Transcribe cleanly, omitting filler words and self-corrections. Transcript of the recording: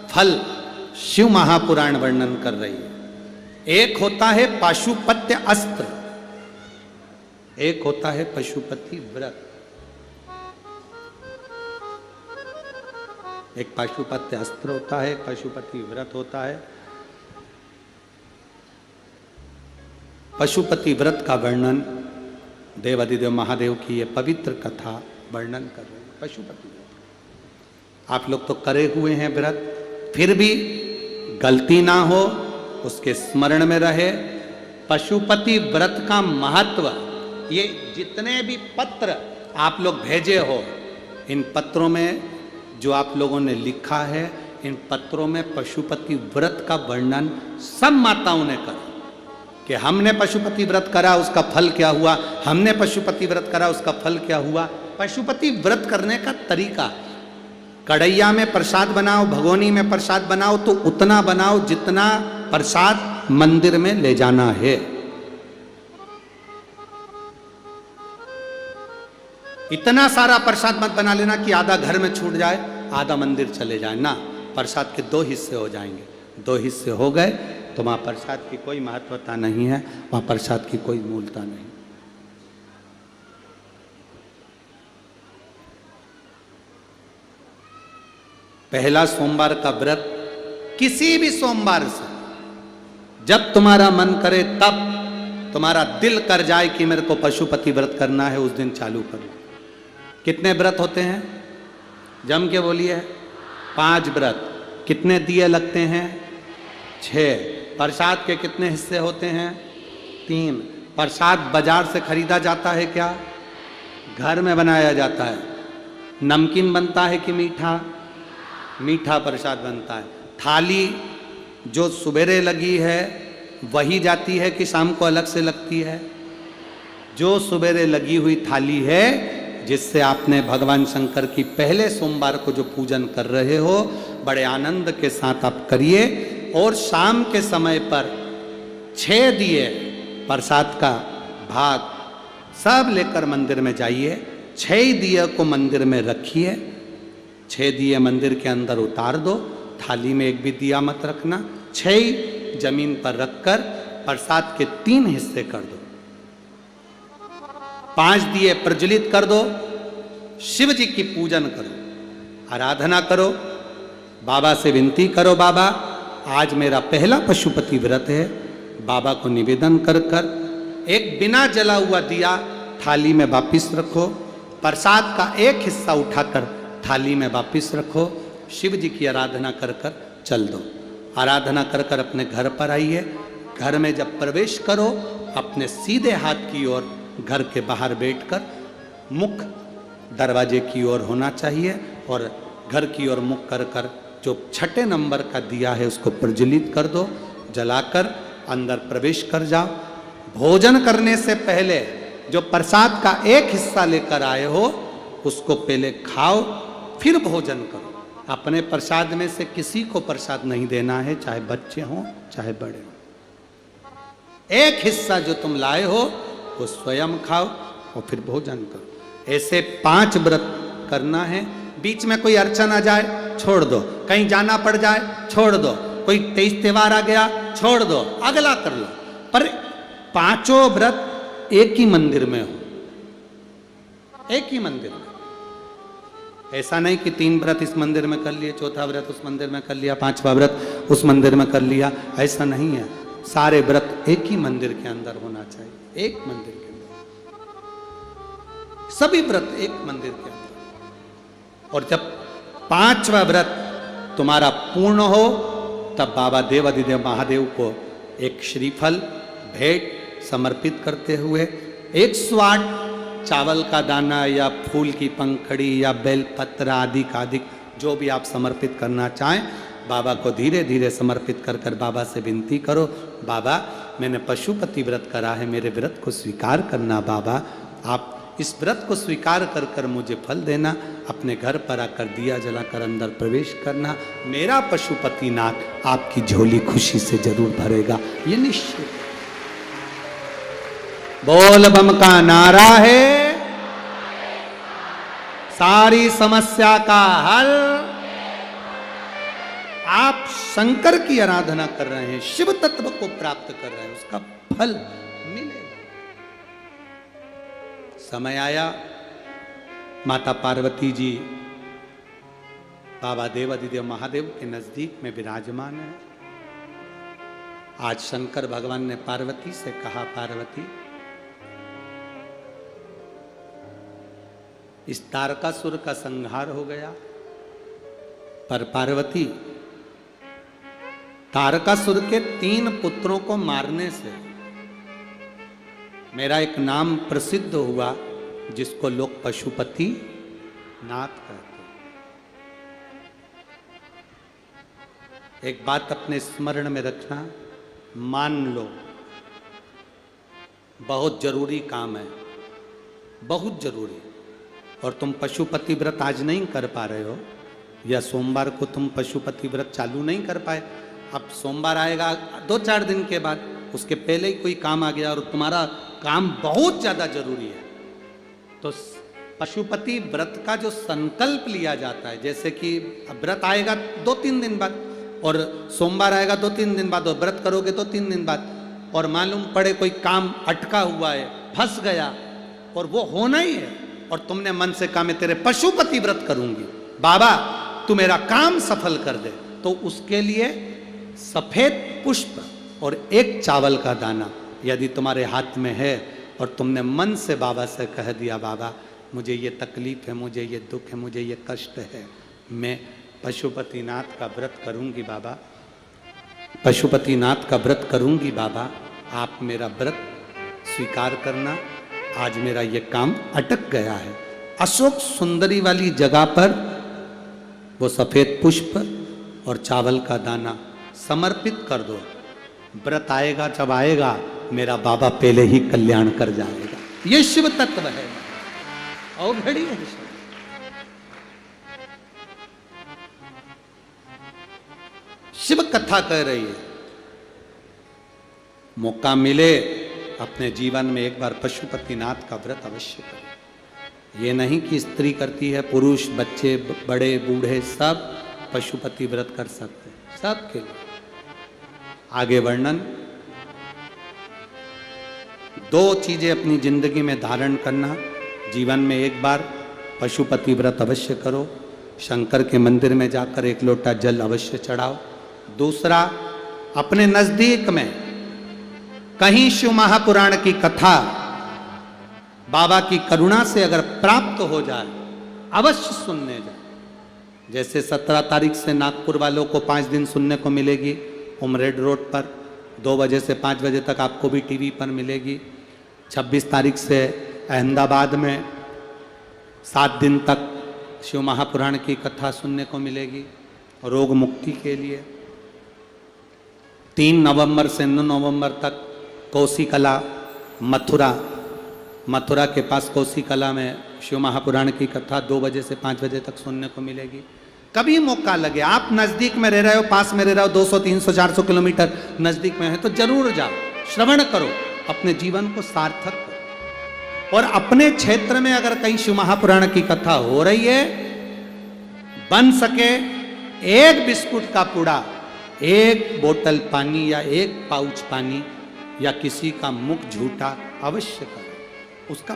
फल शिव महापुराण वर्णन कर रही है। एक होता है पाशुपत्य अस्त्र, एक होता है पशुपति व्रत। एक पाशुपत्य अस्त्र होता है, एक पशुपति व्रत होता है। पशुपति व्रत का वर्णन देवादिदेव महादेव की ये पवित्र कथा वर्णन कर रहे हैं। पशुपति व्रत आप लोग तो करे हुए हैं व्रत, फिर भी गलती ना हो, उसके स्मरण में रहे। पशुपति व्रत का महत्व, ये जितने भी पत्र आप लोग भेजे हो, इन पत्रों में जो आप लोगों ने लिखा है, इन पत्रों में पशुपति व्रत का वर्णन सब माताओं ने करा कि हमने पशुपति व्रत करा उसका फल क्या हुआ, हमने पशुपति व्रत करा उसका फल क्या हुआ। पशुपति व्रत करने का तरीका, कढ़ैया में प्रसाद बनाओ, भगोनी में प्रसाद बनाओ तो उतना बनाओ जितना प्रसाद मंदिर में ले जाना है। इतना सारा प्रसाद मत बना लेना कि आधा घर में छूट जाए, आधा मंदिर चले जाए ना। प्रसाद के दो हिस्से हो जाएंगे, दो हिस्से हो गए तो वहां प्रसाद की कोई महत्वता नहीं है, वहां प्रसाद की कोई मूलता नहीं। पहला सोमवार का व्रत किसी भी सोमवार से जब तुम्हारा मन करे, तब तुम्हारा दिल कर जाए कि मेरे को पशुपति व्रत करना है, उस दिन चालू करो। कितने व्रत होते हैं? जम के बोलिए। 5 व्रत। कितने दिए लगते हैं? 6। प्रसाद के कितने हिस्से होते हैं? 3। प्रसाद बाजार से खरीदा जाता है क्या? घर में बनाया जाता है। नमकीन बनता है कि मीठा? मीठा प्रसाद बनता है। थाली जो सुबेरे लगी है वही जाती है कि शाम को अलग से लगती है? जो सुबेरे लगी हुई थाली है, जिससे आपने भगवान शंकर की पहले सोमवार को जो पूजन कर रहे हो, बड़े आनंद के साथ आप करिए। और शाम के समय पर 6 दिए प्रसाद का भाग सब लेकर मंदिर में जाइए। 6 दिए को मंदिर में रखिए, 6 दिए मंदिर के अंदर उतार दो। थाली में एक भी दिया मत रखना। 6 जमीन पर रखकर प्रसाद के 3 हिस्से कर दो। 5 दिए प्रज्वलित कर दो। शिव जी की पूजन करो, आराधना करो, बाबा से विनती करो, बाबा आज मेरा पहला पशुपति व्रत है। बाबा को निवेदन कर कर एक बिना जला हुआ दिया थाली में वापिस रखो। प्रसाद का एक हिस्सा उठाकर थाली में वापिस रखो। शिव जी की आराधना कर कर चल दो। आराधना कर कर अपने घर पर आइए। घर में जब प्रवेश करो, अपने सीधे हाथ की ओर घर के बाहर बैठकर मुख दरवाजे की ओर होना चाहिए और घर की ओर मुख कर कर जो 6 नंबर का दिया है उसको प्रज्वलित कर दो। जलाकर अंदर प्रवेश कर जाओ। भोजन करने से पहले जो प्रसाद का एक हिस्सा लेकर आए हो उसको पहले खाओ, फिर भोजन करो। अपने प्रसाद में से किसी को प्रसाद नहीं देना है, चाहे बच्चे हों चाहे बड़े हों। एक हिस्सा जो तुम लाए हो वो स्वयं खाओ और फिर भोजन करो। ऐसे 5 व्रत करना है। बीच में कोई अड़चन आ जाए छोड़ दो, कहीं जाना पड़ जाए छोड़ दो, कोई तेज त्योहार आ गया छोड़ दो, अगला कर लो। पर 5 व्रत एक ही मंदिर में हो, एक ही मंदिर में। ऐसा नहीं कि 3 व्रत इस मंदिर में कर लिए, चौथा व्रत उस मंदिर में कर लिया, 5वां व्रत उस मंदिर में कर लिया। ऐसा नहीं है। सारे व्रत एक ही मंदिर के अंदर होना चाहिए, एक मंदिर के अंदर, सभी व्रत एक मंदिर के अंदर। और जब 5वां व्रत तुम्हारा पूर्ण हो, तब बाबा देवादिदेव महादेव को एक श्रीफल भेंट समर्पित करते हुए 108 चावल का दाना या फूल की पंखड़ी या बेलपत्र आदि जो भी आप समर्पित करना चाहें, बाबा को धीरे धीरे समर्पित कर कर बाबा से विनती करो, बाबा मैंने पशुपति व्रत करा है, मेरे व्रत को स्वीकार करना। बाबा आप इस व्रत को स्वीकार कर कर मुझे फल देना। अपने घर पर आकर दिया जलाकर अंदर प्रवेश करना। मेरा पशुपतिनाथ आपकी झोली खुशी से जरूर भरेगा, ये निश्चित। बोल बम का नारा है, सारी समस्या का हल आप शंकर की आराधना कर रहे हैं, शिव तत्व को प्राप्त कर रहे हैं, उसका फल मिलेगा। समय आया, माता पार्वती जी बाबा देवाधिदेव महादेव के नजदीक में विराजमान है। आज शंकर भगवान ने पार्वती से कहा, पार्वती इस तारकासुर का संहार हो गया, पर पार्वती तारकासुर के 3 पुत्रों को मारने से मेरा एक नाम प्रसिद्ध हुआ, जिसको लोग पशुपति नाथ कहते। एक बात अपने स्मरण में रखना, मान लो बहुत जरूरी काम है, बहुत जरूरी, और तुम पशुपति व्रत आज नहीं कर पा रहे हो, या सोमवार को तुम पशुपति व्रत चालू नहीं कर पाए, अब सोमवार आएगा 2-4 दिन के बाद, उसके पहले ही कोई काम आ गया और तुम्हारा काम बहुत ज्यादा जरूरी है, तो पशुपति व्रत का जो संकल्प लिया जाता है, जैसे कि व्रत आएगा 2-3 दिन बाद और सोमवार आएगा 2-3 दिन बाद और व्रत करोगे 2-3 दिन बाद, और मालूम पड़े कोई काम अटका हुआ है, फंस गया और वो होना ही है, और तुमने मन से कहा मैं तेरे पशुपति व्रत करूंगी, बाबा तू मेरा काम सफल कर दे, तो उसके लिए सफेद पुष्प और एक चावल का दाना यदि तुम्हारे हाथ में है और तुमने मन से बाबा से कह दिया, बाबा मुझे ये तकलीफ है, मुझे ये दुख है, मुझे ये कष्ट है, मैं पशुपतिनाथ का व्रत करूंगी बाबा, पशुपतिनाथ का व्रत करूंगी बाबा, आप मेरा व्रत स्वीकार करना, आज मेरा ये काम अटक गया है। अशोक सुंदरी वाली जगह पर वो सफेद पुष्प और चावल का दाना समर्पित कर दो, व्रत आएगा जब आएगा मेरा बाबा पहले ही कल्याण कर जाएगा। ये शिव तत्व है और घड़ी है। शिव कथा कह रही है, मौका मिले अपने जीवन में एक बार पशुपतिनाथ का व्रत अवश्य करें। ये नहीं कि स्त्री करती है, पुरुष, बच्चे, बड़े बूढ़े सब पशुपति व्रत कर सकते हैं, सबके लिए। आगे वर्णन, 2 चीजें अपनी जिंदगी में धारण करना, जीवन में एक बार पशुपति व्रत अवश्य करो, शंकर के मंदिर में जाकर 1 लोटा जल अवश्य चढ़ाओ। दूसरा, अपने नजदीक में कहीं शिव महापुराण की कथा बाबा की करुणा से अगर प्राप्त हो जाए अवश्य सुनने जाए। जैसे 17 तारीख से नागपुर वालों को 5 दिन सुनने को मिलेगी उमरेड रोड पर, 2 बजे से 5 बजे तक आपको भी टीवी पर मिलेगी। 26 तारीख से अहमदाबाद में 7 दिन तक शिव महापुराण की कथा सुनने को मिलेगी रोग मुक्ति के लिए। 3 नवंबर से 9 नवंबर तक कौशिकला मथुरा के पास कौशिकला में शिव महापुराण की कथा 2 बजे से 5 बजे तक सुनने को मिलेगी। कभी मौका लगे, आप नजदीक में रह रहे हो, पास में रह रहे हो, 200, 300, 400 किलोमीटर नजदीक में है तो जरूर जाओ, श्रवण करो, अपने जीवन को सार्थक करो। और अपने क्षेत्र में अगर कहीं शिव महापुराण की कथा हो रही है, बन सके 1 बिस्कुट का पुड़ा, 1 बोतल पानी या 1 पाउच पानी या किसी का मुख झूठा अवश्य करो, उसका